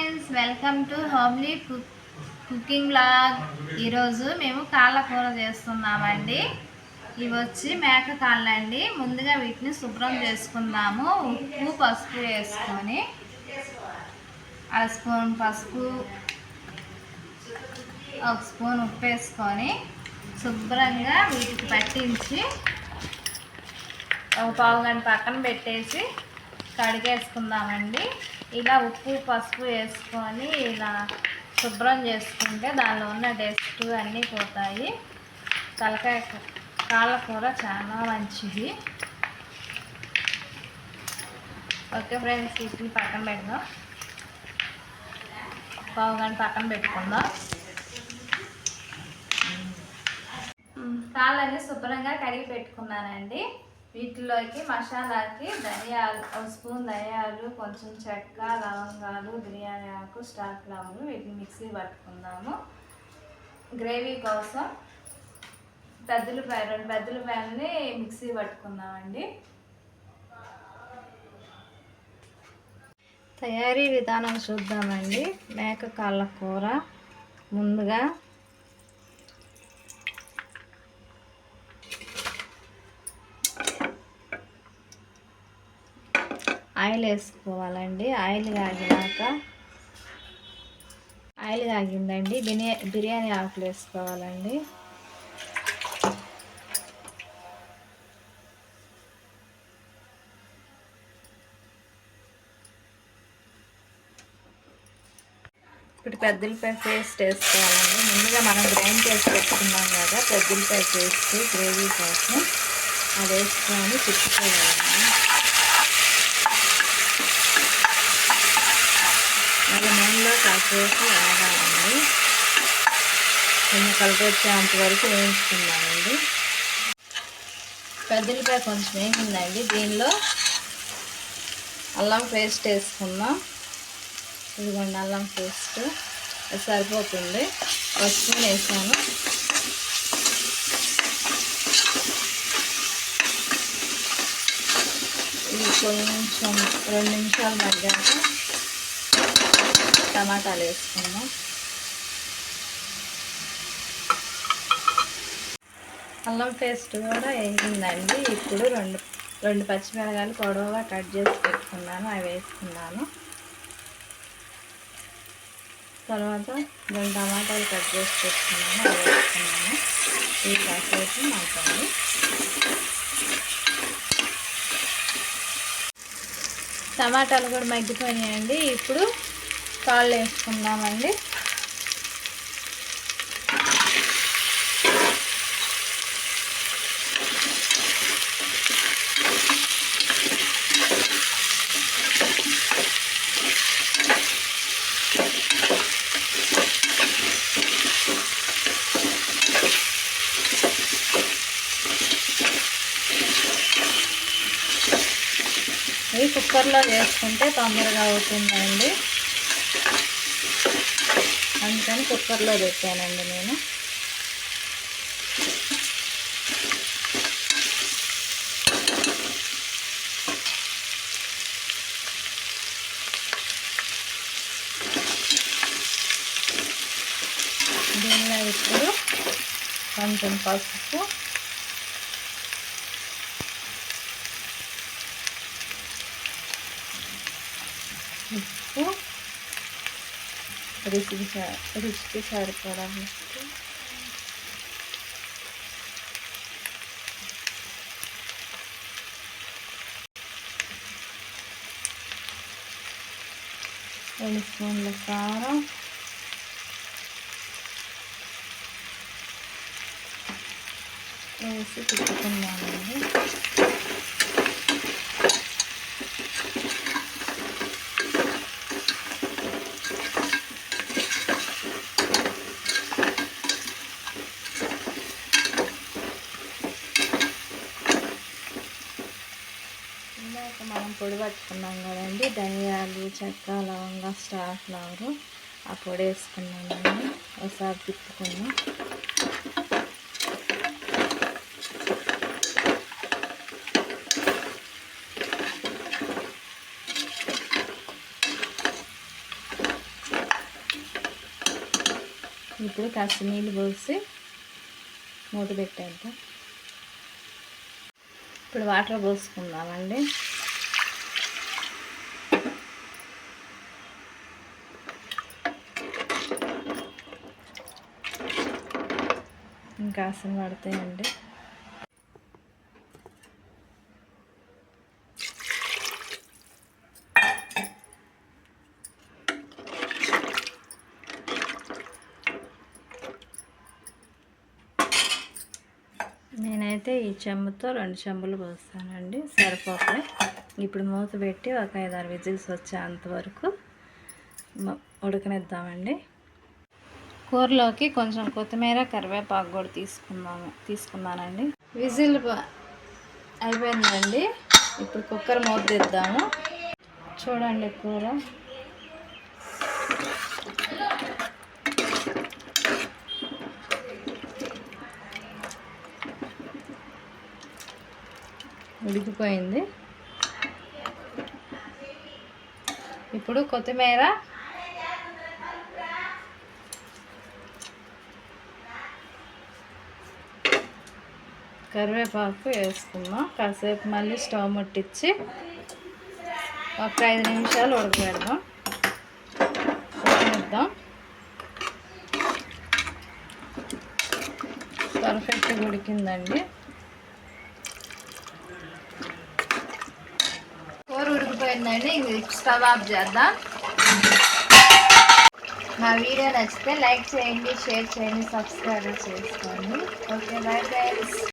Friends, welcome to homely cooking blog. ఈరోజు మేము కాళ్ళ కూర చేస్తున్నామండి. ఇవి వచ్చి మేక కాళ్ళండి. ముందుగా వీటిని శుభ్రం చేసుకుందాము. ఉప్పు పసుపు వేసుకొని, అర స్పూన్ పసుపు, ఒక స్పూన్ ఉప్పు వేసుకొని శుభ్రంగా వీటికి పట్టించి ఒక పావు గంట పక్కన పెట్టేసి కడిగేసుకుందామండి. ఇలా ఉప్పు పసుపు వేసుకొని ఇలా శుభ్రం చేసుకుంటే దానిలో ఉన్న డస్ట్ అన్నీ పోతాయి. తలకాయ కాళ్ళ కూర చాలా మంచిది. ఓకే ఫ్రెండ్స్, వీటిని పక్కన పెడదాం. పావు గంట పక్కన పెట్టుకుందాం. కాళ్ళని శుభ్రంగా కడిగి పెట్టుకున్నానండి. వీటిలోకి మసాలాకి ధనియాలు, ఒక స్పూన్ ధనియాలు, కొంచెం చెక్క, లవంగాలు, బిర్యానీ ఆకు, స్టార్ లవంగాలు, వీటిని మిక్సీ పట్టుకుందాము. గ్రేవీ కోసం రెండు పెద్దలపాయలని మిక్సీ పట్టుకుందామండి. తయారీ విధానం చూద్దామండి. మేక కాళ్ళ కూర ముందుగా ఆయిల్ వేసుకోవాలండి. ఆయిల్ కాగిందండి. బిర్యానీ ఆకులు వేసుకోవాలండి. ఇప్పుడు పెద్దలపాయ పేస్ట్ వేసుకోవాలండి. ముందుగా మనం గ్రైండ్ చేసి పెట్టుకున్నాం కదా పెద్దలపాయ పేస్ట్ గ్రేవీ కోసం, అది వేసుకొని తిప్పుకోవాలండి. మళ్ళీ నూనెలో కాసేసి ఆగాలండి. కొంచెం కలిపి వచ్చేంత వరకు వేయించుకుందామండి. పెద్దలపాయ కొంచెం వేగిందండి. దీనిలో అల్లం పేస్ట్ వేసుకుందాం. ఇదిగోండి అల్లం పేస్ట్, సరిపోతుంది. ఒక స్పూన్ వేసాను. ఇది కొంచెం 2 నిమిషాలు మగ్గాక టమాటాలు వేసుకుందాం. అల్లం పేస్ట్ కూడా వేసిందండి. ఇప్పుడు రెండు పచ్చిమిరపకాయలు పొడవుగా కట్ చేసి పెట్టుకున్నాను, అవి వేసుకున్నాను. తర్వాత 2 టమాటాలు కట్ చేసి పెట్టుకున్నాను, అవి వేసుకున్నాను. ఇవి కాసేపు మగ్గాలి. టమాటాలు కూడా మగ్గిపోయాయండి. ఇప్పుడు కాళ్ళు వేసుకుందామండి. ఇవి కుక్కర్లో చేసుకుంటే తొందరగా అవుతుందండి, అందుకని కుక్కర్లో పెట్టానండి నేను. దీనిలో ఇప్పుడు కొంచెం పసుపు, ఉప్పు, రుచికి సరిపడా ఉప్పు, రెండు స్పూన్ల కారం, వేసి తిప్పుకున్నామండి. ఇందాక మనం పొడి పట్టుకున్నాం కదండి, ధనియాలు, చెక్క, లవంగా, స్టార్ ఫ్లవరు, ఆ పొడి వేసుకున్నామండి. ఒకసారి తిప్పుకున్నాం. ఇప్పుడు కాస్త నీళ్ళు పోసి మూత పెట్టేద్దాం. ఇప్పుడు వాటర్ పోసుకుందామండి. ఇంకా అసలు పడతాయండి. నేనైతే ఈ చెంబుతో 2 చెంబులు పోస్తానండి, సరిపోతాయి. ఇప్పుడు మూత పెట్టి ఒక 5-6 విజిల్స్ వచ్చేంతవరకు ఉడకనిద్దామండి. కూరలోకి కొంచెం కొత్తిమీర, కరివేపాకు కూడా తీసుకున్నానండి. విజిల్ అయిపోయిందండి. ఇప్పుడు కుక్కర్ మూత తీద్దాము. చూడండి కూర ఉడికిపోయింది. ఇప్పుడు కొత్తిమీర, కరివేపాకు వేసుకుందాం. కాసేపు మళ్ళీ స్టవ్ ముట్టించి ఒక 5 నిమిషాలు ఉడకబెడదాం. ఉడకనిద్దాం. పర్ఫెక్ట్గా ఉడికిందండి. కూర ఉడికిపోయిందండి. ఇంక స్టవ్ ఆఫ్ చేద్దాం. నా వీడియో నచ్చితే లైక్ చేయండి, షేర్ చేయండి, సబ్స్క్రైబ్ చేసుకోండి. Okay, bye friends.